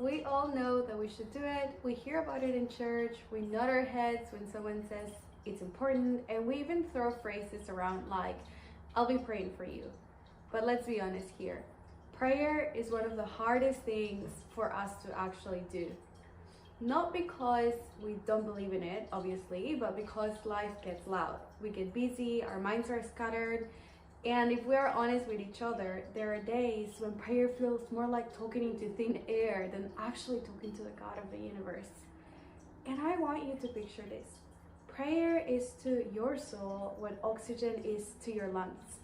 We all know that we should do it. We hear about it in church. We nod our heads when someone says it's important, and we even throw phrases around like, I'll be praying for you. But let's be honest here. Prayer is one of the hardest things for us to actually do. Not because we don't believe in it, obviously, but because life gets loud. We get busy, our minds are scattered, and if we are honest with each other, there are days when prayer feels more like talking into thin air than actually talking to the God of the universe. And I want you to picture this. Prayer is to your soul what oxygen is to your lungs.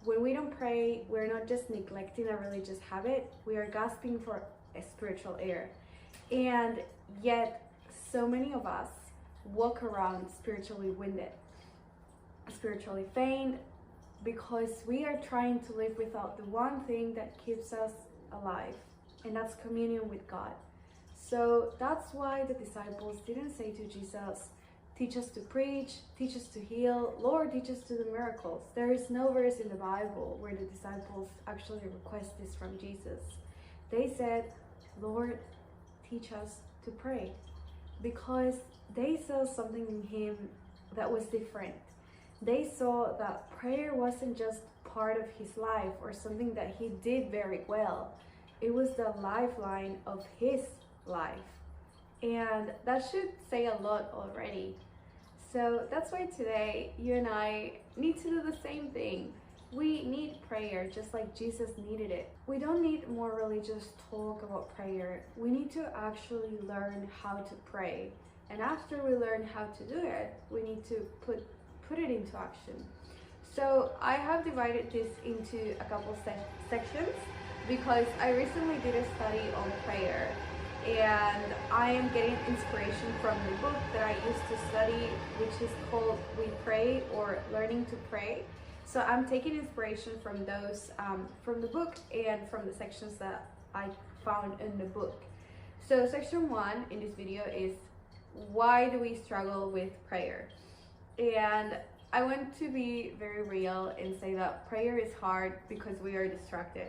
When we don't pray, we're not just neglecting a religious habit, we are gasping for a spiritual air. And yet, so many of us walk around spiritually winded, spiritually faint, because we are trying to live without the one thing that keeps us alive, and that's communion with God. So that's why the disciples didn't say to Jesus, teach us to preach, teach us to heal, Lord, teach us to do miracles. There is no verse in the Bible where the disciples actually request this from Jesus. They said, Lord, teach us to pray, because they saw something in him that was different. They saw that prayer wasn't just part of his life or something that he did very well. It was the lifeline of his life. And that should say a lot already. So that's why today you and I need to do the same thing. We need prayer just like Jesus needed it. We don't need more religious talk about prayer. We need to actually learn how to pray. And after we learn how to do it, we need to put it into action. So I have divided this into a couple sections because I recently did a study on prayer, and I am getting inspiration from the book that I used to study, which is called We Pray, or Learning to Pray. So I'm taking inspiration from those, from the book and from the sections that I found in the book. So section 1 in this video is, why do we struggle with prayer? And I want to be very real and say that prayer is hard because we are distracted.